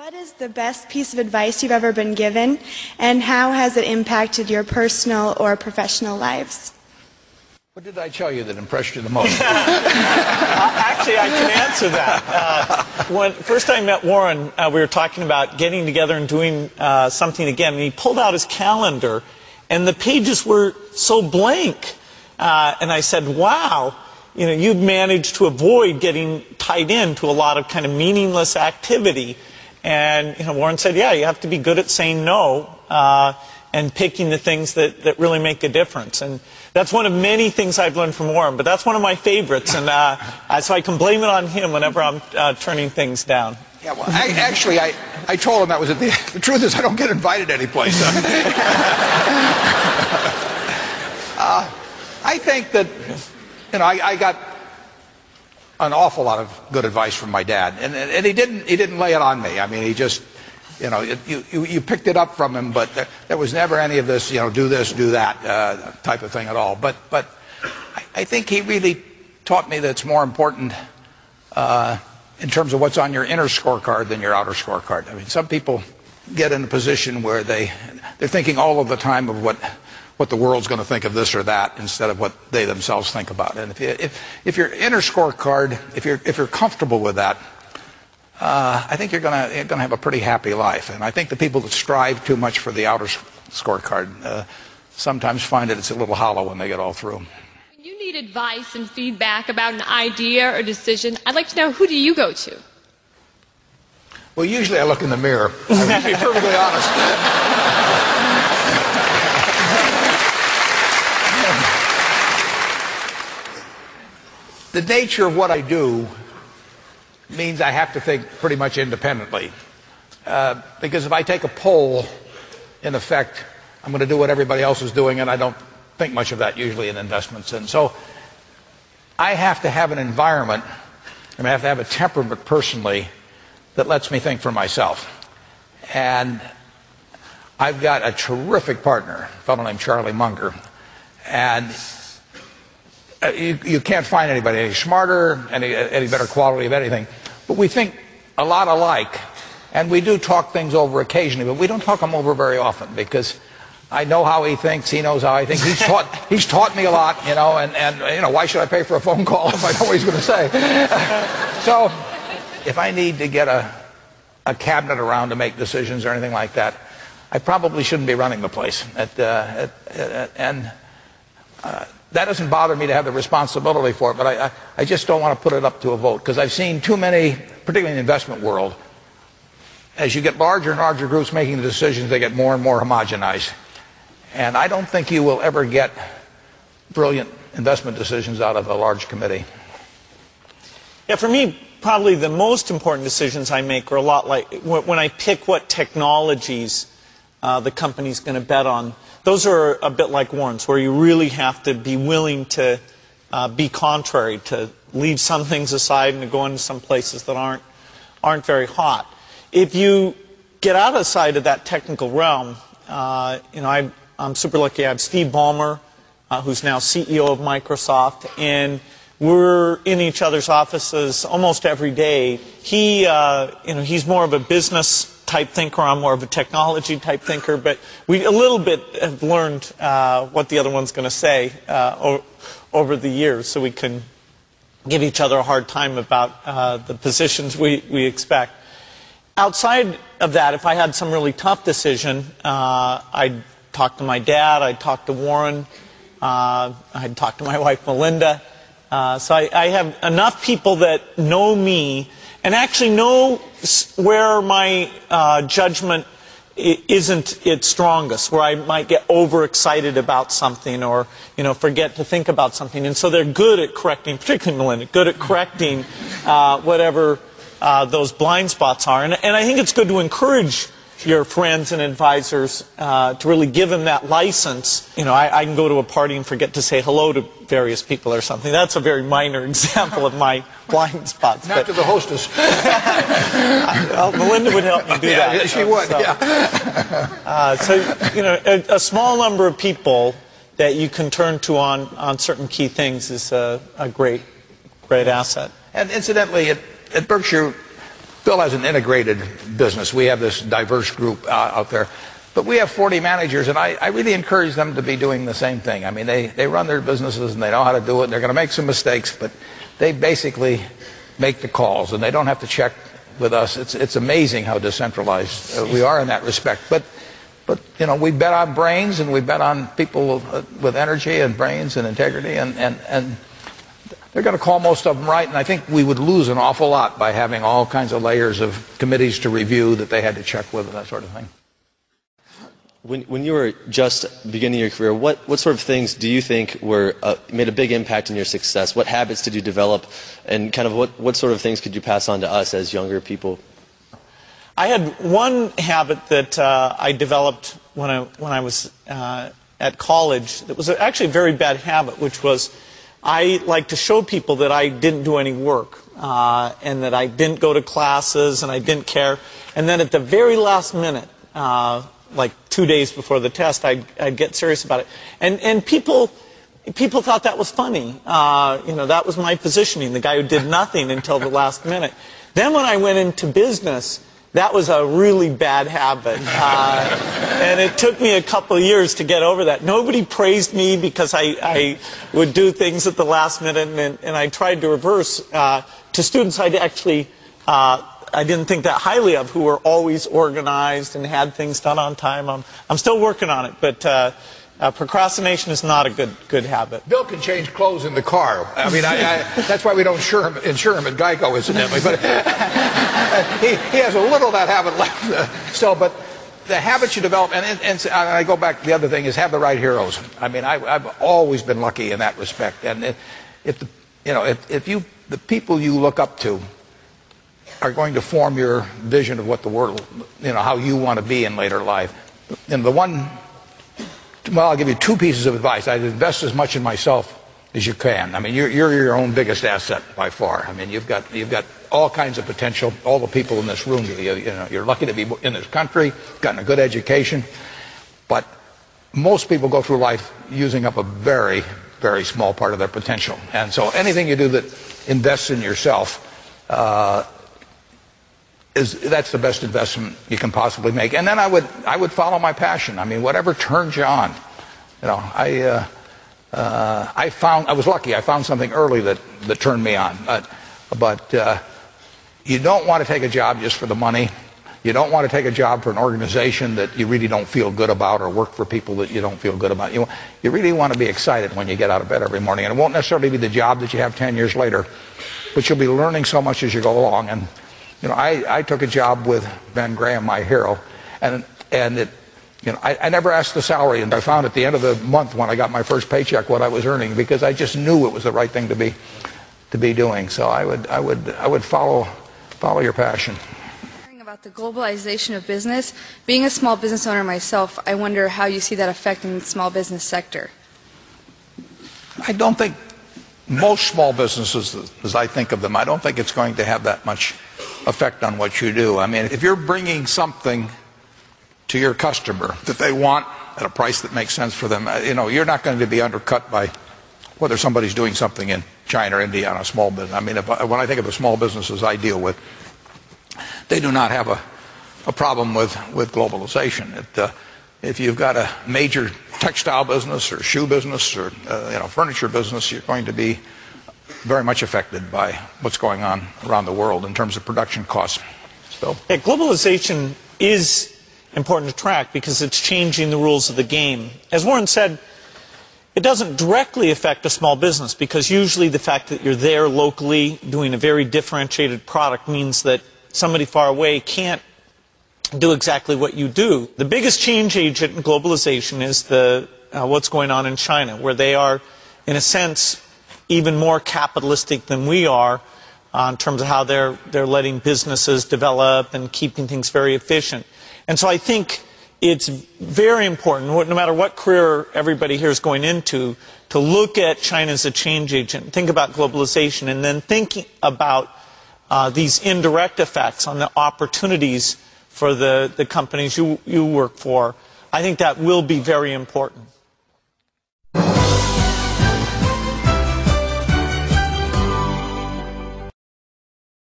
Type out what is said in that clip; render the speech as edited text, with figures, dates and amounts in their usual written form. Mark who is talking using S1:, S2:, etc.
S1: What is the best piece of advice you've ever been given, and how has it impacted your personal or professional lives?
S2: What did I tell you that impressed you the most?
S3: Actually, I can answer that. When first I met Warren, we were talking about getting together and doing something again, and he pulled out his calendar, and the pages were so blank. And I said, wow, you've managed to avoid getting tied into a lot of kind of meaningless activity. And Warren said, yeah, you have to be good at saying no and picking the things that really make a difference. And that's one of many things I've learned from Warren, but that's one of my favorites. And so I can blame it on him whenever I'm turning things down.
S2: Yeah, well, I told him that was it. The truth is I don't get invited anyplace. I think that, I got an awful lot of good advice from my dad, and he didn't lay it on me. I mean, he just, you picked it up from him, but there was never any of this, do this, do that type of thing at all. But I think he really taught me that it's more important in terms of what's on your inner scorecard than your outer scorecard. I mean, some people get in a position where they're thinking all of the time of what the world's going to think of this or that instead of what they themselves think about it. And if your inner scorecard, if you're comfortable with that, I think you're going to have a pretty happy life. And I think the people that strive too much for the outer scorecard sometimes find that it's a little hollow when they get all through.
S4: When you need advice and feedback about an idea or decision, I'd like to know, who do you go to?
S2: Well, usually I look in the mirror. To be perfectly honest. The nature of what I do means I have to think pretty much independently. Because if I take a poll, in effect, I'm going to do what everybody else is doing, and I don't think much of that usually in investments. And so I have to have an environment, and I have to have a temperament personally that lets me think for myself. And I've got a terrific partner, a fellow named Charlie Munger. And you can't find anybody any smarter, any better quality of anything. But we think a lot alike, and we do talk things over occasionally, but we don't talk them over very often because I know how he thinks, he knows how I think. He's taught me a lot, and why should I pay for a phone call if I know what he's going to say? So if I need to get a cabinet around to make decisions or anything like that, I probably shouldn't be running the place. That doesn't bother me to have the responsibility for it, but I just don't want to put it up to a vote because I've seen too many, particularly in the investment world, as you get larger and larger groups making the decisions, they get more and more homogenized. And I don't think you will ever get brilliant investment decisions out of a large committee.
S3: Yeah, for me, probably the most important decisions I make are a lot like when I pick what technologies the company's going to bet on. Those are a bit like Warren's, where you really have to be willing to be contrary, to leave some things aside and to go into some places that aren't very hot. If you get outside of that technical realm, I'm super lucky. I have Steve Ballmer, who's now CEO of Microsoft, and we're in each other's offices almost every day. He's more of a business type thinker, I'm more of a technology type thinker, but we a little bit have learned what the other one's going to say over the years, so we can give each other a hard time about the positions we expect. Outside of that, if I had some really tough decision, I'd talk to my dad, I'd talk to Warren, I'd talk to my wife Melinda. So I have enough people that know me and actually know where my judgment isn't its strongest, where I might get overexcited about something or forget to think about something. And so they're good at correcting, particularly Melinda, good at correcting whatever those blind spots are. And I think it's good to encourage your friends and advisors to really give them that license. I can go to a party and forget to say hello to various people or something. That's a very minor example of my blind spots.
S2: Not to the hostess.
S3: Well, Melinda would help me do that.
S2: Yeah, she would.
S3: So, a small number of people that you can turn to on certain key things is a great asset.
S2: And incidentally, at Berkshire, Bill has an integrated business. We have this diverse group out there. But we have 40 managers, and I really encourage them to be doing the same thing. I mean, they run their businesses, and they know how to do it. They're going to make some mistakes, but they basically make the calls, and they don't have to check with us. It's amazing how decentralized we are in that respect. But you know, we bet on brains, and we bet on people with energy and brains and integrity, and they're going to call most of them right. And I think we would lose an awful lot by having all kinds of layers of committees to review that they had to check with and that sort of thing.
S5: When you were just beginning your career, what sort of things do you think made a big impact in your success? What habits did you develop, and kind of what sort of things could you pass on to us as younger people?
S3: I had one habit that I developed when I was at college that was actually a very bad habit, which was I liked to show people that I didn't do any work and that I didn't go to classes and I didn't care. And then at the very last minute, like 2 days before the test, I'd get serious about it. And people thought that was funny. You know, that was my positioning, the guy who did nothing until the last minute. Then when I went into business, that was a really bad habit. And it took me a couple of years to get over that. Nobody praised me because I would do things at the last minute, and I tried to reverse to students I'd actually I didn't think that highly of, who were always organized and had things done on time. I'm still working on it, but procrastination is not a good habit.
S2: Bill can change clothes in the car. I mean, that's why we don't insure him at Geico, incidentally. But he has a little of that habit left still. But the habits you develop, and I go back, the other thing is have the right heroes. I mean, I've always been lucky in that respect. And if the people you look up to are going to form your vision of what the world, you know, how you want to be in later life. And well, I'll give you two pieces of advice. I'd invest as much in myself as you can. I mean, you're your own biggest asset by far. I mean, you've got all kinds of potential. All the people in this room, you're lucky to be in this country, gotten a good education. But most people go through life using up a very, very small part of their potential. And so anything you do that invests in yourself, that's the best investment you can possibly make. And then I would follow my passion. I mean, whatever turns you on. You know, I was lucky. I found something early that turned me on. But you don't want to take a job just for the money. You don't want to take a job for an organization that you really don't feel good about, or work for people that you don't feel good about. You really want to be excited when you get out of bed every morning. And it won't necessarily be the job that you have 10 years later, but you'll be learning so much as you go along. And you know, I took a job with Ben Graham, my hero, and it, you know, I never asked the salary, and I found at the end of the month when I got my first paycheck what I was earning, because I just knew it was the right thing to be doing. So I would follow your passion.
S6: About the globalization of business, being a small business owner myself, I wonder how you see that affecting the small business sector.
S2: I don't think most small businesses, as I think of them, I don't think it's going to have that much effect on what you do. I mean, if you're bringing something to your customer that they want at a price that makes sense for them, you know, you're not going to be undercut by whether somebody's doing something in China or India on a small business. I mean, when I think of the small businesses I deal with, they do not have a problem with globalization. If you've got a major textile business or shoe business or furniture business, you're going to be very much affected by what's going on around the world in terms of production costs. So,
S3: yeah, globalization is important to track because it's changing the rules of the game. As Warren said, it doesn't directly affect a small business because usually the fact that you're there locally doing a very differentiated product means that somebody far away can't do exactly what you do. The biggest change agent in globalization is what's going on in China, where they are, in a sense, even more capitalistic than we are in terms of how they're letting businesses develop and keeping things very efficient. And so I think it's very important, no matter what career everybody here is going into, to look at China as a change agent, think about globalization, and then think about these indirect effects on the opportunities for the companies you work for. I think that will be very important.